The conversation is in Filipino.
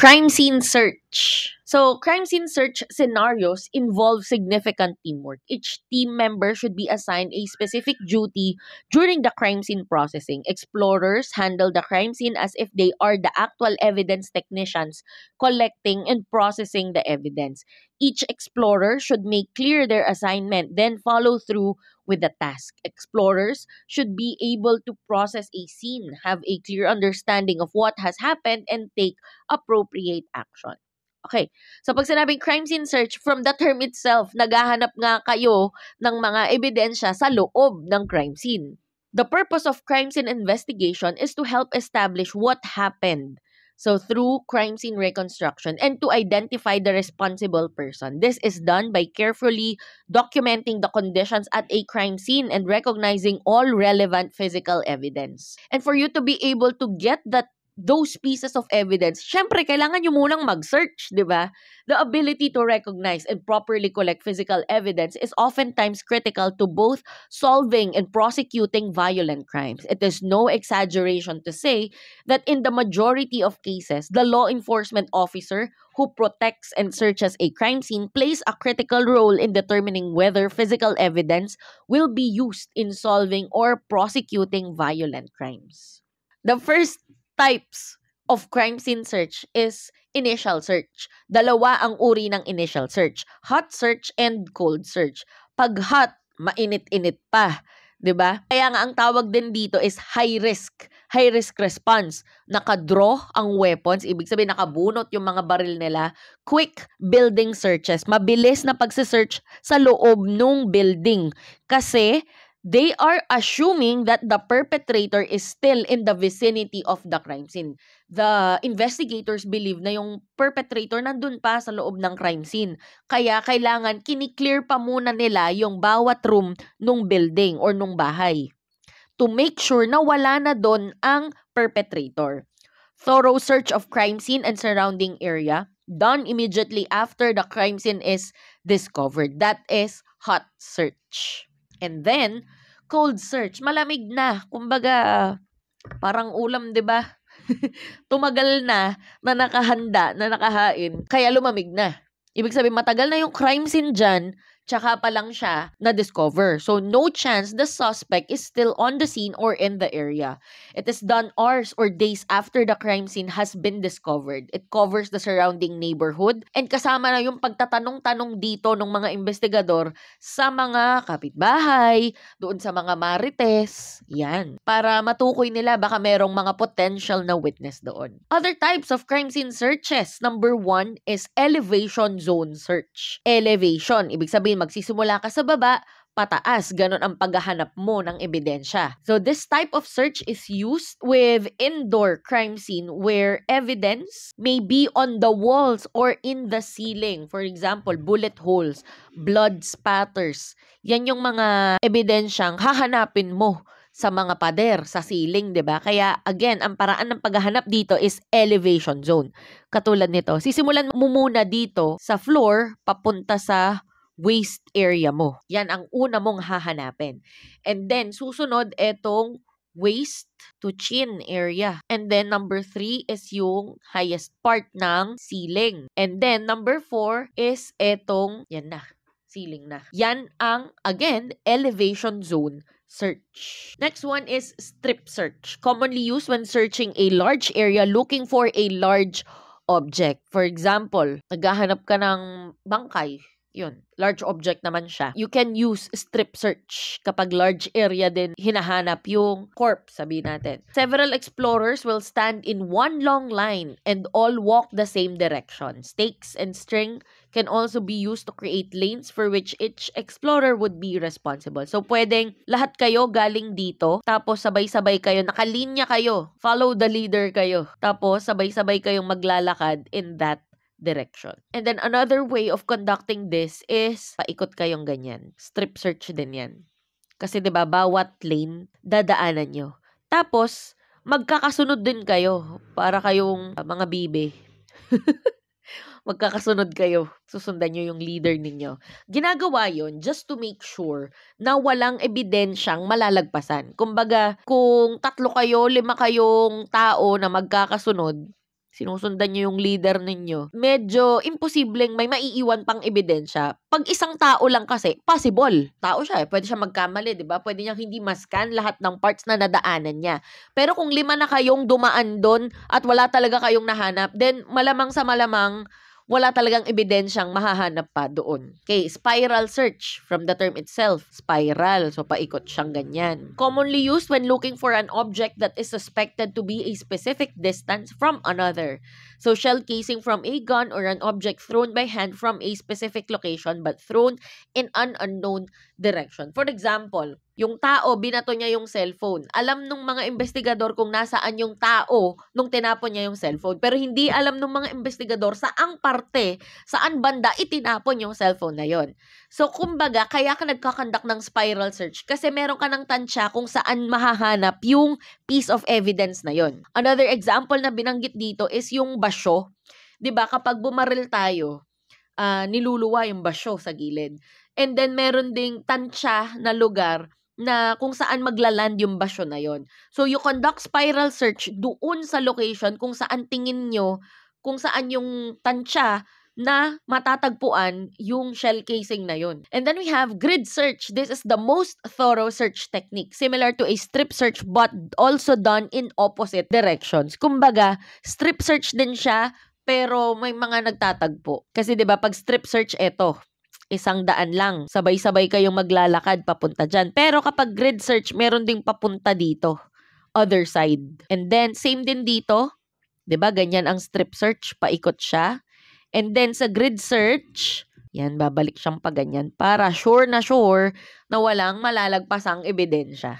Crime scene search. So, crime scene search scenarios involve significant teamwork. Each team member should be assigned a specific duty during the crime scene processing. Explorers handle the crime scene as if they are the actual evidence technicians collecting and processing the evidence. Each explorer should make clear their assignment, then follow through with the task. Explorers should be able to process a scene, have a clear understanding of what has happened, and take appropriate action. Okay. So pag sinabing crime scene search, from the term itself, naghahanap nga kayo ng mga ebidensya sa loob ng crime scene. The purpose of crime scene investigation is to help establish what happened. So through crime scene reconstruction and to identify the responsible person. This is done by carefully documenting the conditions at a crime scene and recognizing all relevant physical evidence. And for you to be able to get those pieces of evidence, syempre, kailangan nyo munang mag-search, di ba? The ability to recognize and properly collect physical evidence is oftentimes critical to both solving and prosecuting violent crimes. It is no exaggeration to say that in the majority of cases, the law enforcement officer who protects and searches a crime scene plays a critical role in determining whether physical evidence will be used in solving or prosecuting violent crimes. The first types of crime scene search is initial search. Dalawa ang uri ng initial search. Hot search and cold search. Pag hot, mainit-init pa. 'Di ba? Kaya nga ang tawag din dito is high risk. High risk response. Nakadraw ang weapons. Ibig sabihin, nakabunot yung mga baril nila. Quick building searches. Mabilis na pagsisearch sa loob ng building. Kasi they are assuming that the perpetrator is still in the vicinity of the crime scene. The investigators believe na yung perpetrator nandun pa sa loob ng crime scene. Kaya kailangan kiniklear pa muna nila yung bawat room nung building or nung bahay to make sure na wala na doon ang perpetrator. Thorough search of crime scene and surrounding area done immediately after the crime scene is discovered. That is hot search. And then, cold search. Malamig na. Kumbaga, parang ulam, 'di ba? Tumagal na nakahanda, na nakahain, kaya lumamig na. Ibig sabihin, matagal na yung crime scene dyan, tsaka pa lang siya na-discover. So, no chance the suspect is still on the scene or in the area. It is done hours or days after the crime scene has been discovered. It covers the surrounding neighborhood and kasama na yung pagtatanong-tanong dito ng mga investigador sa mga kapitbahay, doon sa mga marites, yan. Para matukoy nila baka merong mga potential na witness doon. Other types of crime scene searches. Number 1 is elevation zone search. Elevation, ibig sabihin magsisimula ka sa baba, pataas, ganun ang paghahanap mo ng ebidensya. So this type of search is used with indoor crime scene where evidence may be on the walls or in the ceiling. For example, bullet holes, blood spatters. Yan yung mga ebidensyang hahanapin mo sa mga pader, sa ceiling, 'di ba? Kaya again, ang paraan ng paghahanap dito is elevation zone. Katulad nito, sisimulan mo muna dito sa floor papunta sa waist area mo. Yan ang una mong hahanapin. And then, susunod etong waist to chin area. And then, number 3 is yung highest part ng ceiling. And then, number 4 is etong, yan na, ceiling na. Yan ang, again, elevation zone search. Next one is strip search. Commonly used when searching a large area looking for a large object. For example, naghahanap ka ng bangkay. Yun, large object naman siya. You can use strip search kapag large area din hinahanap yung corpse, sabihin natin. Several explorers will stand in one long line and all walk the same direction. Stakes and string can also be used to create lanes for which each explorer would be responsible. So, pwedeng lahat kayo galing dito, tapos sabay-sabay kayo, nakalinya kayo, follow the leader kayo, tapos sabay-sabay kayong maglalakad in that direction. And then another way of conducting this is paikot kayong ganyan. Strip search din yan. Kasi 'di ba bawat lane dadaanan nyo. Tapos magkakasunod din kayo para kayong mga bibe. Magkakasunod kayo. Susundan nyo yung leader ninyo. Ginagawa yon just to make sure na walang ebidensyang malalagpasan. Kumbaga, kung 3 kayo, 5 kayong tao na magkakasunod, sinusundan nyo yung leader ninyo, medyo imposibleng may maiiwan pang ebidensya. Pag isang tao lang kasi, possible. Tao siya, pwede siya magkamali, di ba? Pwede niyang hindi mascan lahat ng parts na nadaanan niya. Pero kung 5 na kayong dumaan doon at wala talaga kayong nahanap, then malamang sa malamang, wala talagang ebidensyang mahahanap pa doon. Okay, spiral search from the term itself. Spiral, so paikot siyang ganyan. Commonly used when looking for an object that is suspected to be a specific distance from another. So shell casing from a gun or an object thrown by hand from a specific location but thrown in an unknown direction. For example, yung tao, binato niya yung cellphone. Alam nung mga investigador kung nasaan yung tao nung tinapon niya yung cellphone. Pero hindi alam nung mga investigador saang parte, saan banda itinapon yung cellphone na yon. So, kumbaga, kaya ka nagkakandak ng spiral search kasi meron ka ng tansya kung saan mahahanap yung piece of evidence na yon. Another example na binanggit dito is yung basyo. 'Di ba kapag bumaril tayo, niluluwa yung basyo sa gilid. And then, meron ding tansya na lugar na kung saan maglaland yung basyo na yon. So, you conduct spiral search doon sa location kung saan tingin nyo, kung saan yung tansya na matatagpuan yung shell casing na yon. And then we have grid search. This is the most thorough search technique. Similar to a strip search but also done in opposite directions. Kumbaga, strip search din siya pero may mga nagtatagpo. Kasi 'di ba pag strip search 100 lang. Sabay-sabay kayong maglalakad papunta dyan. Pero kapag grid search, meron ding papunta dito. Other side. And then, same din dito. 'Di ba ganyan ang strip search. Paikot siya. And then, sa grid search, yan, babalik siyang paganyan para sure na walang malalagpasang ebidensya.